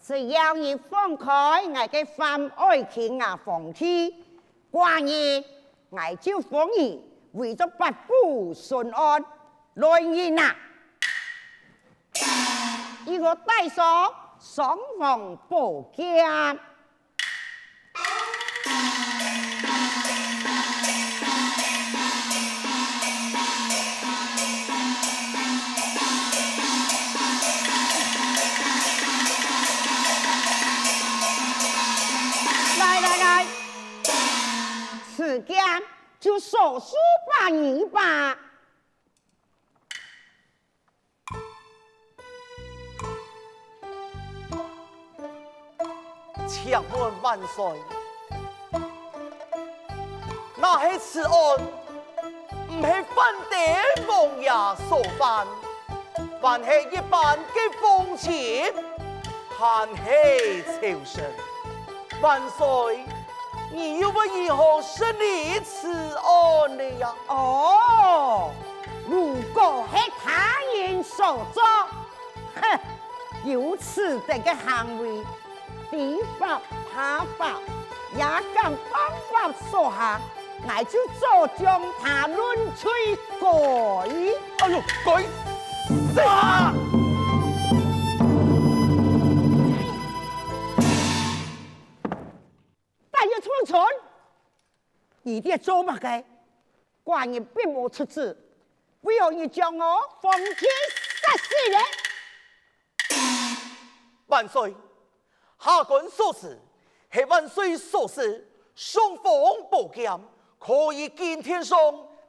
只要你放开我嘅范爱情啊放弃，寡日我就放你为咗八府顺安来人啊！一个带上双方宝剑。来，此剑就手书把你吧。强问万岁，那是此案，唔是犯地王爷所犯，凡是一般嘅风情，含气朝生。万岁，你又为如何审理此案呢呀？哦，如果是他人所作，哼，有此等嘅行为，地法他法也敢方法所下，我就早将他论罪改。哎呦，改啥？大约村村，你爹做乜嘅？寡人并无出自，为何要将我封天杀死呢？万岁，下官所事系万岁所事，双方宝剑可以见天上，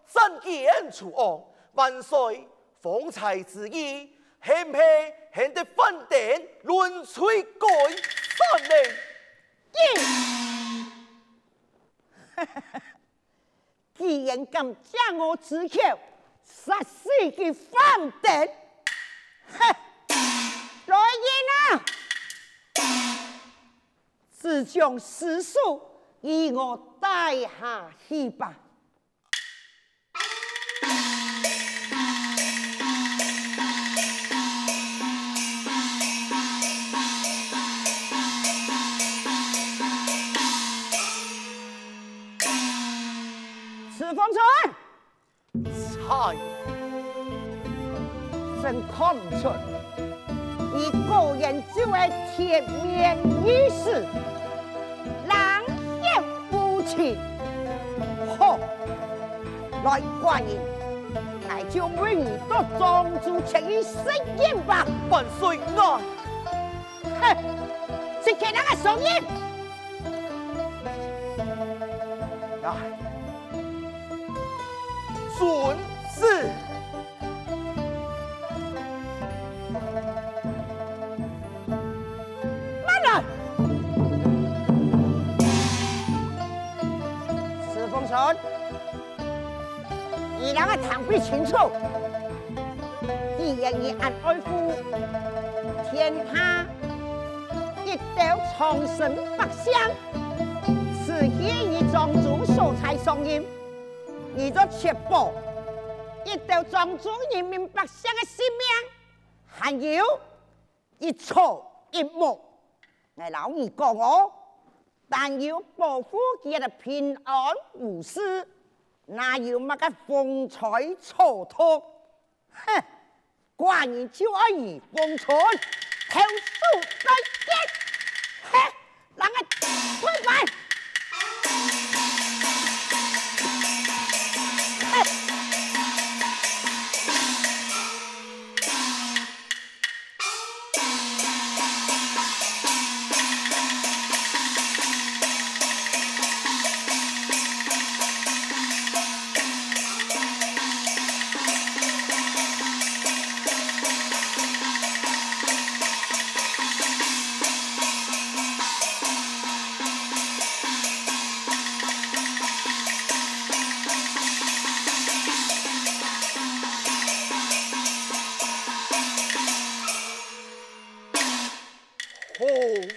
斩剑除恶。万岁方才之意，是唔是显得反典论罪改善呢？既然敢将我指口杀死佢反典，哼！来人啊！只将尸首与我带下去吧。赤峰村，菜真看唔出。你个人就会铁面于世，狼烟无情。好，来寡人，我就为你到庄主请你审验吧。万岁啊！哼，是给那个手印。哎，准是。你两个堂辈清楚，既然你按爱父，天下一道长生百相，此天以庄主所采上任，你就确保一道庄主人民百姓的性命，还有一草一木。我老你讲哦。但要保护佢哋平安无事，哪有乜嘅风采草托？哼！寡人就爱以风采，投诉对敌，哼！让我退牌。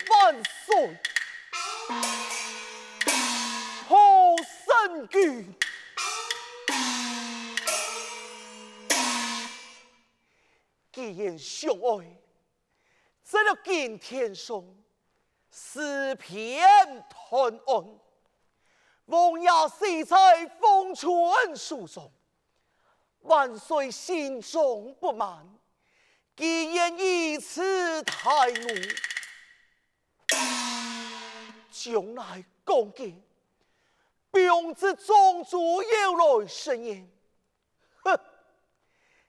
万岁！好神句！既然相爱，这了今天上诗篇团案，王爷死在风川树上，万岁心中不满，既然以此态怒，将来攻击，并之宗主要来申言，哼！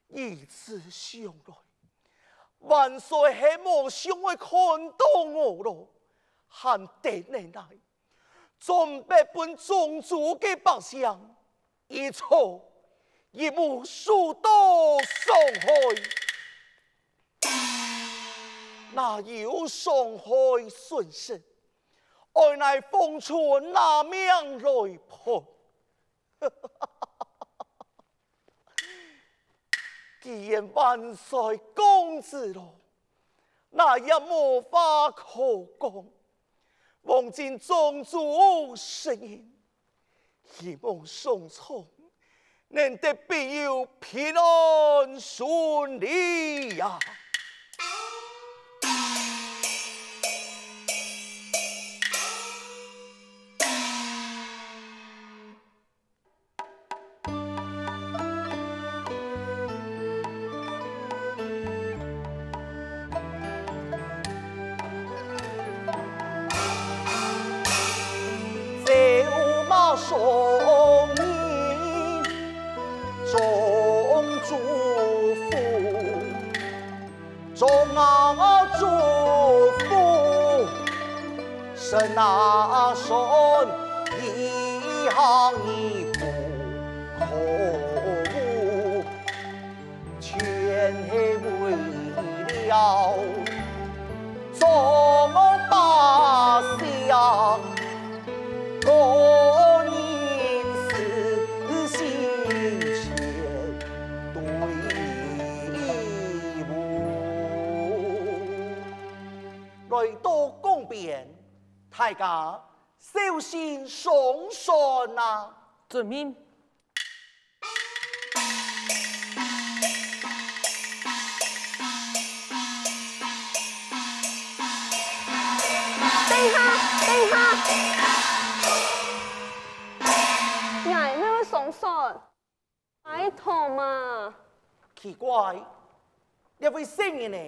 以此想来，万岁希望想会看到我咯，喊得奶奶，准备本宗主嘅百姓，一错亦无数多伤害，那有伤害损失，爱乃风传那命来判。既然万岁公子咯，那也无法可讲。望见宗主圣言，希望宋聪能得必有平安顺利呀。送你众祝福，众祝福，神啊神，一行一步可无，全为了众百姓。来到宫边，大家小心上船啊！遵命。等下，等下，伢妹会上船，拜托嘛！奇怪，一位圣人呢？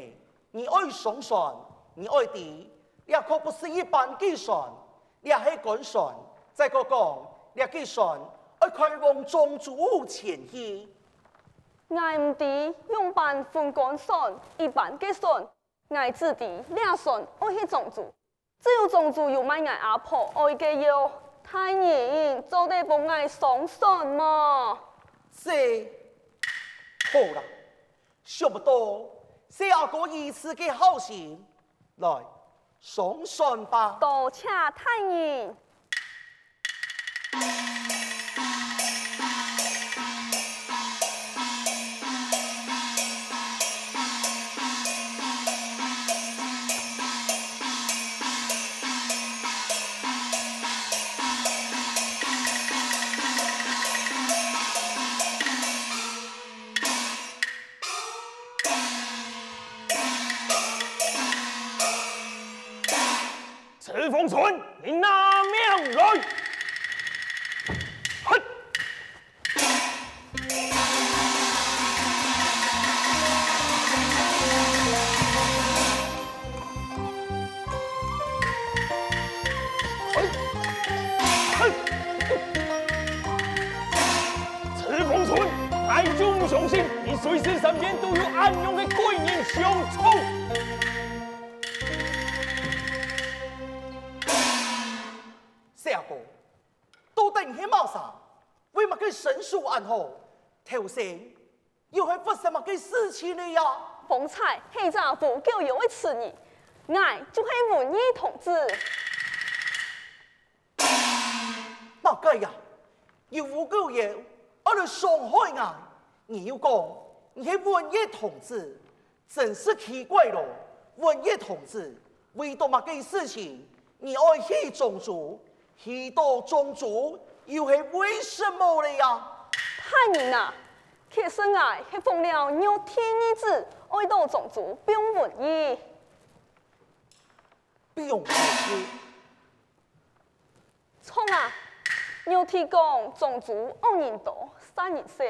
你爱上船？你爱弟，你可不是一般计算，你係赶船。再個講，你計算愛開往宗主前去。我唔知用辦分趕船，一般計算，我自己兩船愛去宗主，只有宗主要買我阿婆愛嘅藥，太人做得幫我上船嘛。是，好啦，想不到這阿哥一次嘅好心。來上船吧！多謝太人。赤峰村，你拿命来！哼！赤峰村，爱就唔相信，你随时身边都有暗用的鬼人相冲。阿哥，到底係乜事？為乜佢神書暗號？頭先又係發生乜嘅事情呢呀？風采係丈夫叫有位此人，我就係文義同志。乜計呀？要胡舊嘢，我哋傷害我。你要講你係文義同志，真是奇怪咯。文義同志為到乜嘅事情，你愛去宗主？去到宗主又係為什麼呢呀？太人啊，其實我係奉了牛天意志，愛到宗主並文義。不用客气。冲啊！有提讲种族恶人多，杀人少。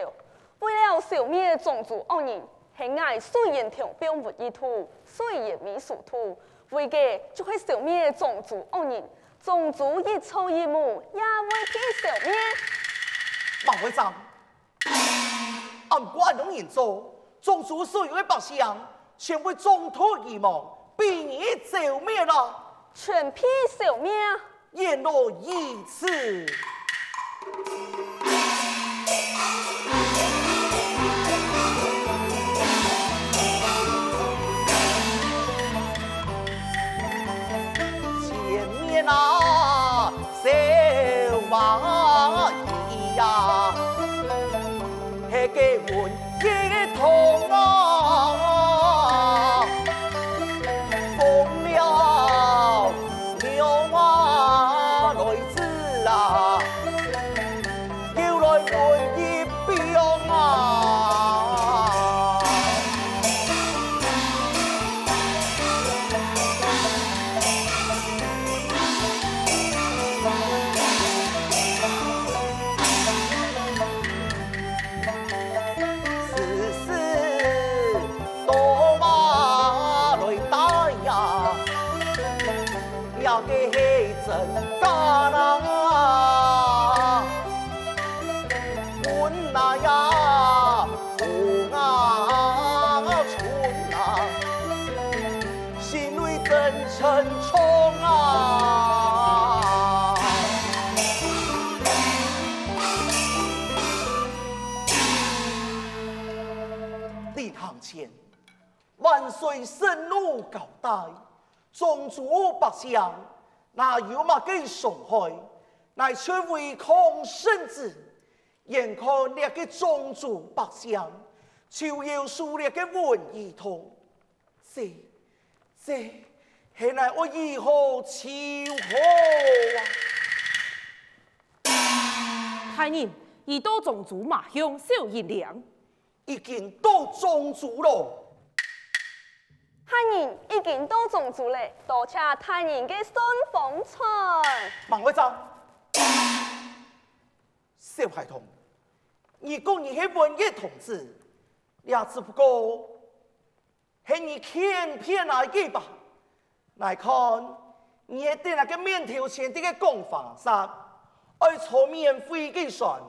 为了消灭种族恶人，是爱虽然条标无意图，虽然没殊途，为嘅就会消灭种族恶人。种族一草一木，也会被消灭。马会长，按官农人做，种族所有的百姓全为中途而亡，被你消灭了，全批消灭。言来如此。前面啊，小马兒呀，係嘅換一痛啊，瘋了鳥啊來自啊，要來換一標啊。真假啊，问那呀，红啊春啊，心里真沉重啊。李堂前，万岁盛怒交代，宗主百姓。那有嘛给伤害，乃却违抗圣旨，眼看那个宗主百姓，就要输那个文一通，这是乃我以后求好啊！太人，已到宗主马乡小银两，已经到宗主了。太人已经到宗主嘞，多谢太人嘅顺风采。孟会长，小孩童，你讲你是文艺同志，也只不过是你偏偏来嘅吧？来看，你喺对那个面头前啲嘅讲法上，爱坐免费嘅船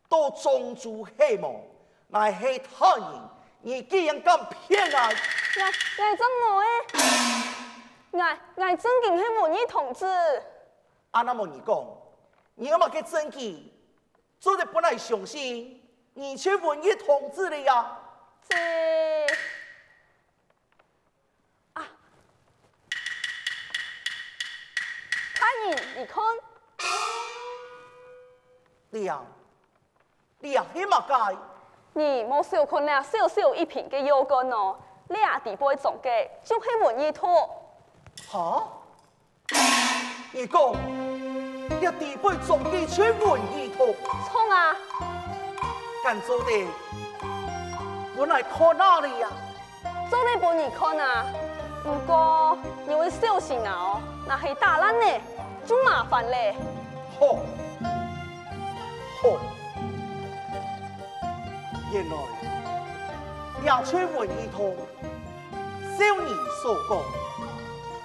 到宗主希望，来係太人，你竟然咁偏来！我真我诶，我真经系文艺同志。阿那么你讲，你有冇嘅证据？做的本来相信，你却文艺同志了呀？这啊，太人，你看，你呀，起码该。你冇小看了小小一瓶嘅药干哦。俩地杯种嘅就系文艺托。哈？你讲，俩地杯种嘅却文艺托？冲啊！干做的，本来看哪里呀？做你本你看啊，不过你会小心啊哦，那系打烂呢，就麻烦嘞。好，原来俩却文艺托。照你所讲，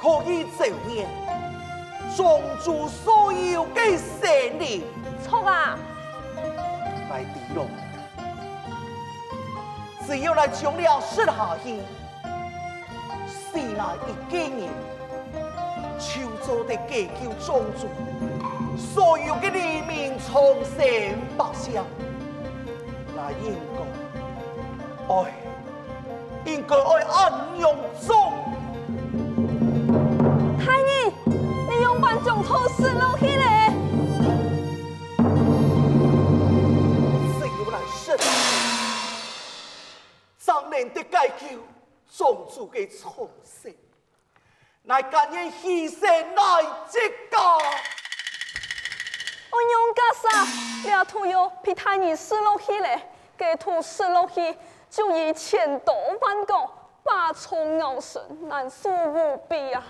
可以照念宗主所有嘅神灵。错啊！来敌咯，只要来将了失下去，是那一个人，就做得解救宗主，所有嘅黎民从生百姓，那应该爱安用中。太人，你用板将头撕落去嘞！只有来生，才能得解救宗主嘅重生，乃甘愿牺牲来这个。我用家啥？俩土药被太人撕落去嘞，给土撕落去。就以千刀万剐，把虫咬神，难恕无比啊！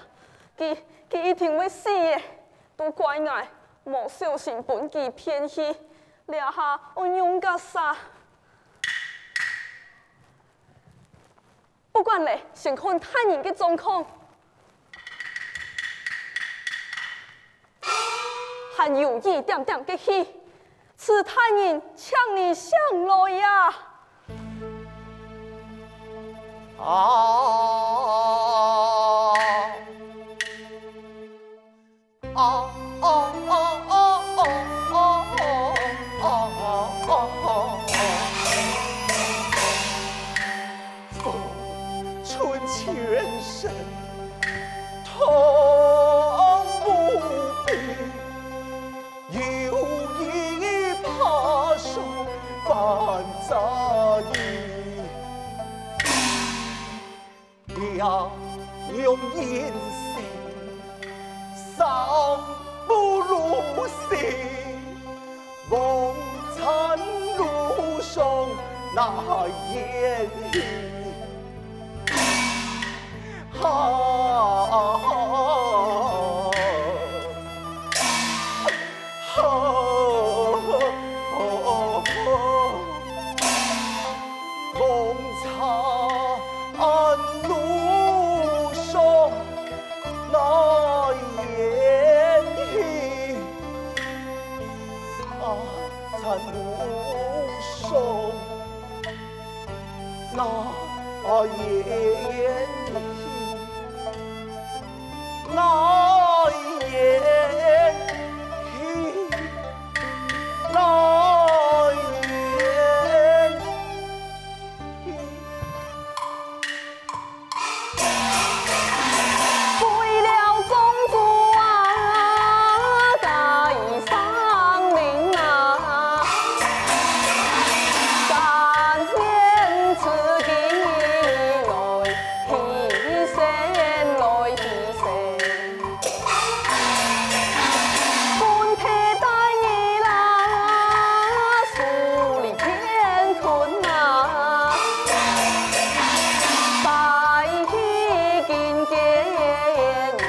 佢一定會死嘅，都怪我冇小心本佢騙去，留下我用個啥？不管你，先看他人嘅狀況，還有一點點嘅氣，是他人搶你上來呀！春全身痛不必，有意怕手半杂役，呀用银线尚不如死，梦残路上那烟雨。梦残路上那烟雨，残路上那烟雨。那烟雨，那烟雨，为了宗主啊，改丧命啊，甘愿此地来牺牲来牺牲。本体大义啦，树立乾坤啊，大喜見見牛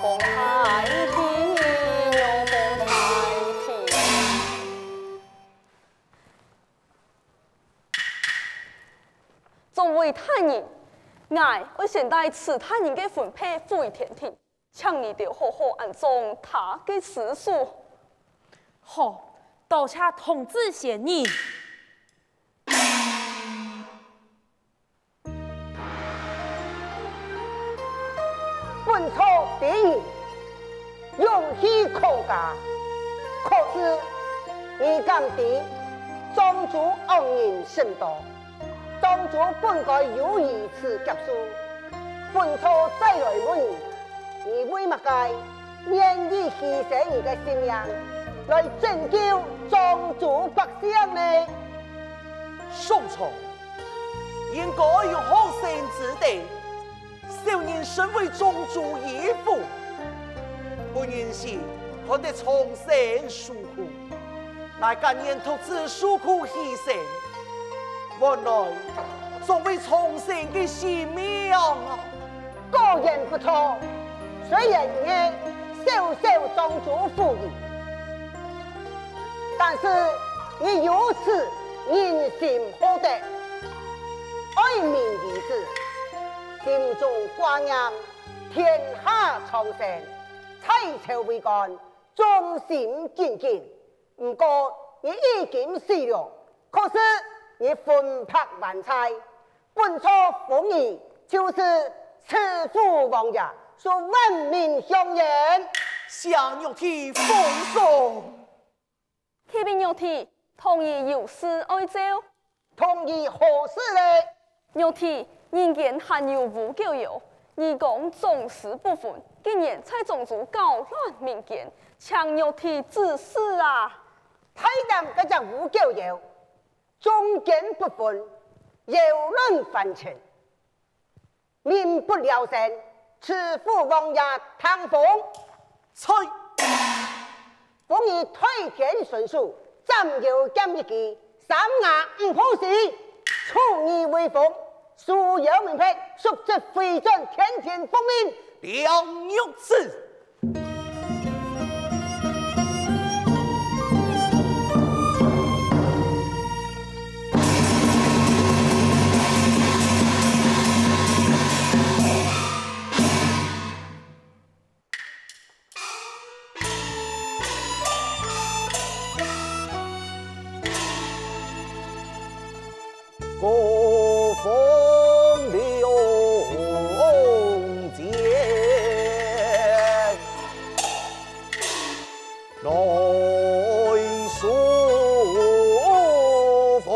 逢太天，牛逢太天。作為他人，我會先帶此他人嘅魂魄回天庭。請你哋好好安葬他嘅屍首。好，多謝同志先生。本朝第一，勇气可嘉，可是你讲的宗主恩人甚多，宗主本该有一次结束。本朝再来问你为乜解愿意牺牲你的性命来拯救宗主百姓呢？宋朝应该有好生之地，少年身为宗主义父，不允许看得重生诉苦，乃甘愿独自诉苦牺牲，原来总为重生的性命啊！果然不错，虽然也少少宗主富裕，但是你如此人心好德，爱民如子，心中挂念天下苍生，采草为干，忠心耿耿。不过你已经死了，可是你魂魄万载，本朝风仪就是慈父王爷所闻名乡人。向玉体奉送。启禀玉体，同意有事哀奏。同意何事呢？玉体，人间罕有无咎有，义公总是不分，竟然在宗主搞乱民间，请玉体指示啊！太监嗰只无咎有，忠奸不分，有论反情，民不聊生，慈父王爷唐风。猜奉以推荐顺数，暂有监一期，三牙唔好事，处以威风，素有名牌，速疾飞转，天天奉命。梁玉子。古风流间，来书风。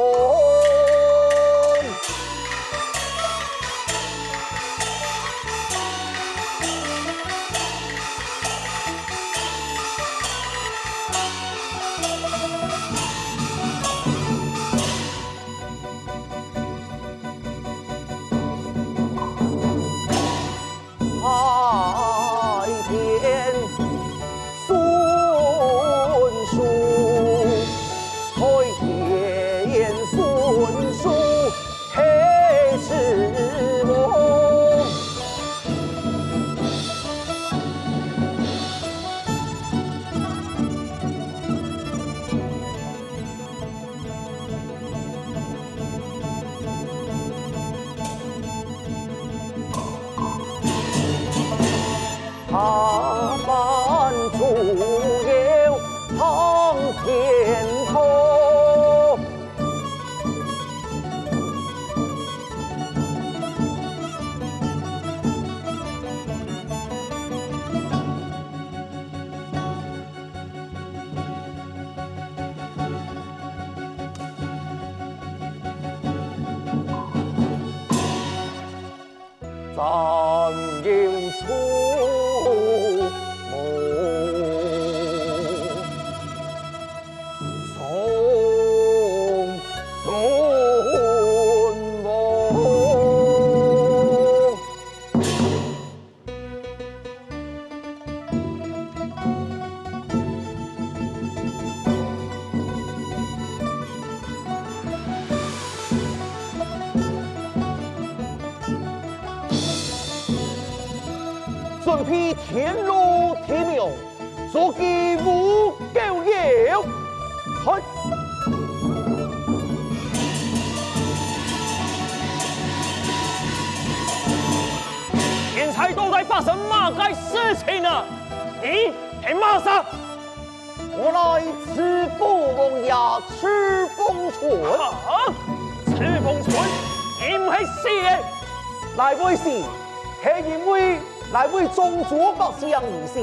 海天顺顺，开天顺顺，黑赤龙。他班主有苍天头，咱有错。准披天罗地庙，所见无狗妖。去！天才都在发生马该事情呢？你是马啥？我来赤峰王爷赤峰村。赤峰村，你唔系死嘅？来为是，系因为来为宗主百姓而事。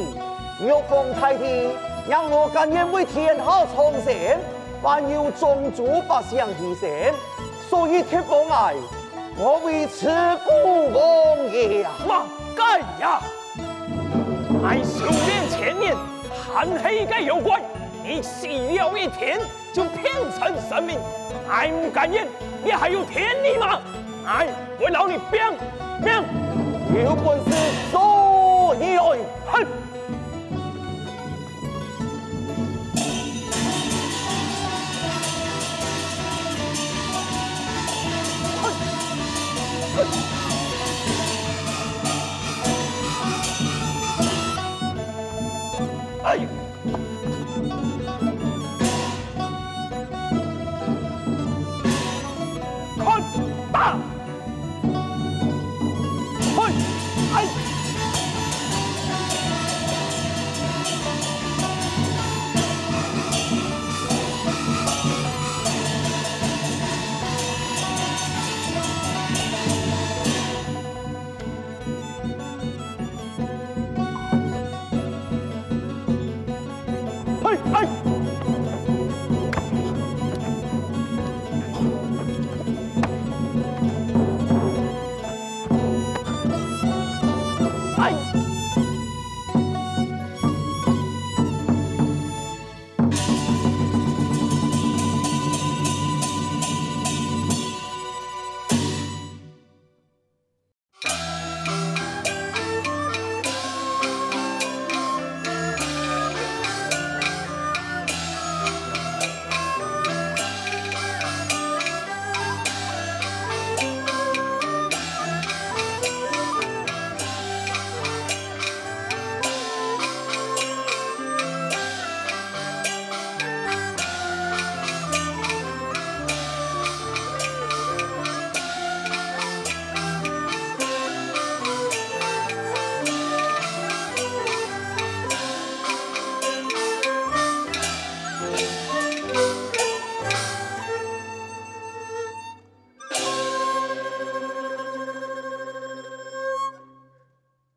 玉皇太帝让我甘愿为天下苍生，还要宗主百姓而生，所以贴封来，我为赤峰王爷啊！马该呀！俺修炼千年，和黑该有关。你死了一天，就变成神明。俺唔甘愿，你还有天理吗？俺会饶你命命！有本事做你来！哼！哎！看打！嘿！哎！哎！哎！